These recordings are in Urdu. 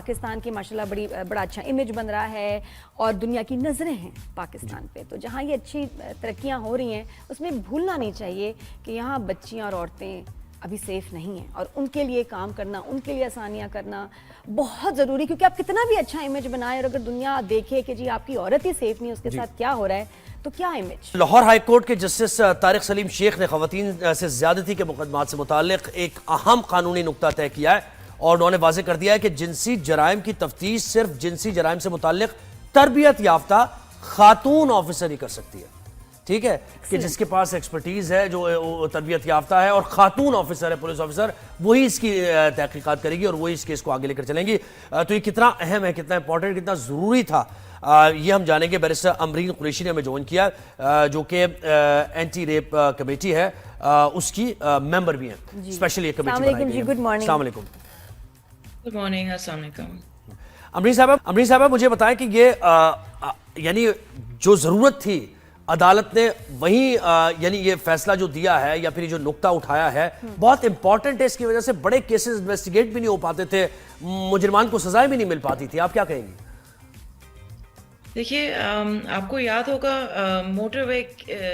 پاکستان کی ماشاءاللہ بڑا اچھا امیج بن رہا ہے اور دنیا کی نظریں ہیں پاکستان پہ. تو جہاں یہ اچھی ترقیاں ہو رہی ہیں اس میں بھولنا نہیں چاہیے کہ یہاں بچیاں اور عورتیں ابھی سیف نہیں ہیں, اور ان کے لیے کام کرنا, ان کے لیے آسانیاں کرنا بہت ضروری, کیونکہ آپ کتنا بھی اچھا امیج بنائیں اور اگر دنیا دیکھے کہ جی آپ کی عورت ہی سیف نہیں, اس کے ساتھ کیا ہو رہا ہے, تو کیا امیج. لاہور ہائی کورٹ کے جسٹس طارق سلیم شیخ نے خواتین سے زیادتی کے مقدمات سے متعلق ایک اہم قانونی نقطہ طے کیا ہے, اور انہوں نے واضح کر دیا ہے کہ جنسی جرائم کی تفتیش صرف جنسی جرائم سے متعلق تربیت یافتہ خاتون آفیسر ہی کر سکتی ہے. ٹھیک ہے, کہ جس کے پاس ایکسپرٹیز ہے, جو تربیت یافتہ ہے اور خاتون آفیسر ہے, پولیس آفیسر, وہی اس کی تحقیقات کرے گی اور وہی اس کیس کو آگے لے کر چلیں گی. تو یہ کتنا اہم ہے, کتنا امپورٹنٹ, کتنا ضروری تھا, یہ ہم جانیں گے. بیرسٹر امرین قریشی نے ہمیں جوائن کیا, جو کہ اینٹی ریپ کمیٹی ہے, اس کی ممبر بھی ہیں, اسپیشلی ایک کمیٹی بنائی گئی ہے. السلام علیکم. Good morning. السلام علیکم. امرین صاحبہ مجھے بتائیں کہ یہ یعنی جو ضرورت تھی عدالت نے وہیں یعنی یہ فیصلہ جو دیا ہے یا پھر یہ جو نقطہ اٹھایا ہے بہت امپورٹنٹ ہے, اس کی وجہ سے بڑے کیسز انویسٹیگیٹ بھی نہیں ہو پاتے تھے, مجرمان کو سزائیں بھی نہیں مل پاتی تھی. آپ کیا کہیں گی؟ دیکھیے, آپ کو یاد ہوگا موٹر وے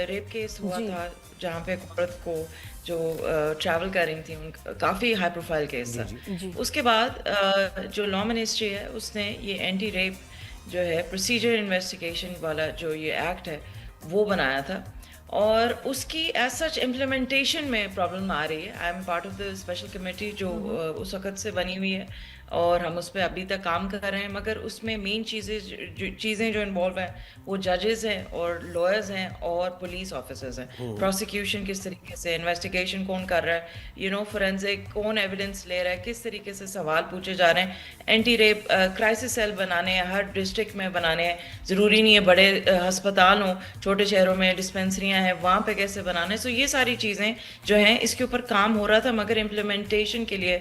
ریپ کیس ہوا تھا جہاں پہ ایک عورت کو جو ٹریول کر رہی تھی, کافی ہائی پروفائل کیس تھا. اس کے بعد جو لا منسٹری ہے اس نے یہ اینٹی ریپ جو ہے پروسیجر انویسٹیگیشن والا جو یہ ایکٹ ہے وہ بنایا تھا, اور اس کی ایز سچ امپلیمنٹیشن میں پرابلم آ رہی ہے. I am part of the special committee جو اس وقت سے بنی ہوئی ہے, اور ہم اس پہ ابھی تک کام کر رہے ہیں, مگر اس میں مین چیزیں جو انوالو ہیں وہ ججز ہیں اور لائرز ہیں اور پولیس آفیسرز ہیں. پروسیکیوشن کس طریقے سے, انویسٹیگیشن کون کر رہا ہے, فورینزک کون ایویڈنس لے رہا ہے, کس طریقے سے سوال پوچھے جا رہے ہیں. اینٹی ریپ کرائسس سیل بنانے ہیں, ہر ڈسٹرکٹ میں بنانے ہیں, ضروری نہیں ہے بڑے ہسپتال ہوں, چھوٹے شہروں میں ڈسپینسریاں ہیں وہاں پہ کیسے بنانے. سو یہ ساری چیزیں جو ہیں اس کے اوپر کام ہو رہا تھا, مگر امپلیمنٹیشن کے لیے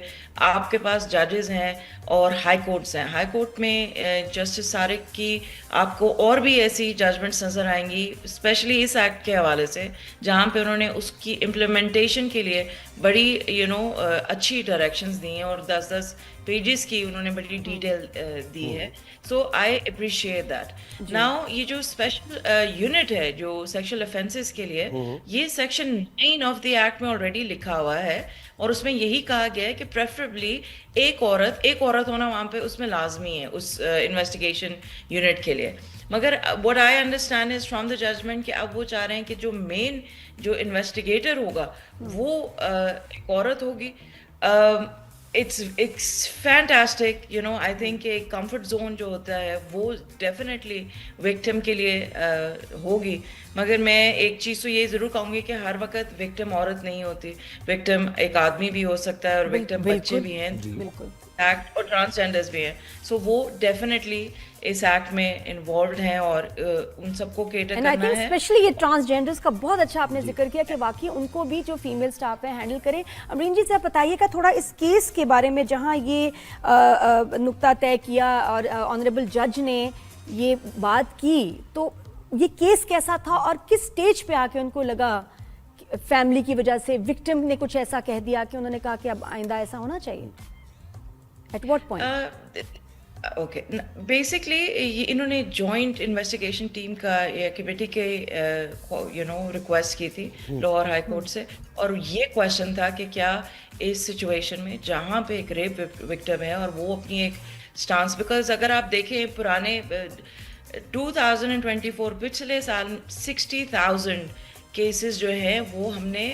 آپ کے پاس ججز ہیں اور ہائی کورٹس ہیں. ہائی کورٹ میں جسٹس طارق کی آپ کو اور بھی ایسی ججمنٹس نظر آئیں گی, اسپیشلی اس ایکٹ کے حوالے سے, جہاں پہ انہوں نے اس کی امپلیمنٹیشن کے لیے بڑی اچھی ڈائریکشنز دی ہیں, اور 10 پیجز کی انہوں نے بڑی ڈیٹیل دی ہے. سو آئی اپریشیٹ دیٹ. ناؤ یہ جو اسپیشل یونٹ ہے جو سیکشل افینسز کے لیے, یہ سیکشن 9 آف دی ایکٹ میں آلریڈی لکھا ہوا ہے, اور اس میں یہی کہا گیا ہے کہ پریفریبلی ایک عورت ہونا وہاں پہ اس میں لازمی ہے اس انویسٹیگیشن یونٹ کے لیے. مگر what I understand is from the judgment کہ اب وہ چاہ رہے ہیں کہ جو مین جو انویسٹیگیٹر ہوگا وہ ایک عورت ہوگی. It's fantastic, I think ایک کمفرٹ زون جو ہوتا ہے وہ ڈیفینیٹلی وکٹم کے لیے ہوگی. مگر میں ایک چیز تو یہ ضرور کہوں گی کہ ہر وقت وکٹم عورت نہیں ہوتی, وکٹم ایک آدمی بھی ہو سکتا ہے, اور وکٹم بچے بھی ہیں ایکٹ, اور ٹرانسجینڈرز بھی ہیں. سو وہ ڈیفینیٹلی اس ایکٹ میں انوالوڈ ہیں, اور ان سب کو کیٹر کرنا ہے. اسپیشلی یہ ٹرانسجینڈرز کا بہت اچھا آپ نے ذکر کیا کہ واقعی ان کو بھی جو فیمیل سٹاف ہے ہینڈل کریں. امرین جی سے آپ بتائیے گا تھوڑا اس کیس کے بارے میں, جہاں یہ نقطہ طے کیا اور آنریبل جج نے یہ بات کی, تو یہ کیس کیسا تھا اور کس سٹیج پہ آ کے ان کو لگا فیملی کی وجہ سے وکٹم نے کچھ ایسا کہہ دیا کہ انہوں نے کہا کہ اب آئندہ ایسا ہونا چاہیے؟ At what point? Okay, basically انہوں نے جوائنٹ انویسٹیگیشن ٹیم کا کمیٹی کے ریکویسٹ کی تھی لاہور ہائی کورٹ سے, اور یہ کویشچن تھا کہ کیا اس سچویشن میں جہاں پہ ایک ریپ وکٹم ہے اور وہ اپنی ایک سٹانس, بیکاز اگر آپ دیکھیں پرانے 2024 پچھلے سال 60,000 کیسز جو ہیں وہ ہم نے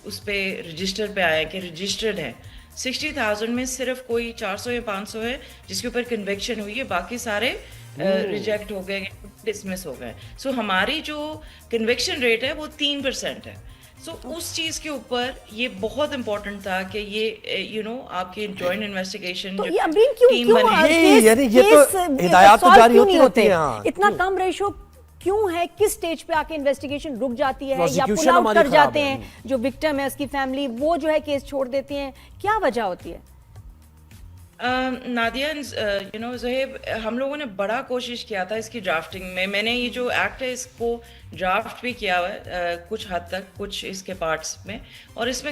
اس پہ رجسٹر پہ آئے کہ رجسٹرڈ ہیں. 60,000 میں صرف کوئی 400 یا 500 ہے جس کے اوپر کنوکشن ہوئی ہے, باقی سارے ریجیکٹ ہو گئے, ڈسمس ہو گئے. سو ہماری جو کنوکشن ریٹ ہے وہ 3% ہے. سو اس چیز کے اوپر یہ بہت امپورٹنٹ تھا کہ یہ آپ کی جوائنٹ انویسٹیگیشن ٹیم بنی. اتنا کم ریشو کیوں ہے؟ کس سٹیج پہ آ کے انویسٹیگیشن رک جاتی ہے یا پل آؤٹ کر جاتے ہیں جو وکٹم ہے اس کی فیملی, وہ جو ہے کیس چھوڑ دیتی ہیں, کیا وجہ ہوتی ہے؟ نادیہ, زہیب, ہم لوگوں نے بڑا کوشش کیا تھا اس کی ڈرافٹنگ میں. میں نے یہ جو ایکٹ ہے اس کو ڈرافٹ بھی کیا ہوا ہے کچھ حد تک, کچھ اس کے پارٹس میں, اور اس میں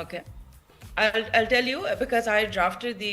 Okay. I'll tell you, because I drafted the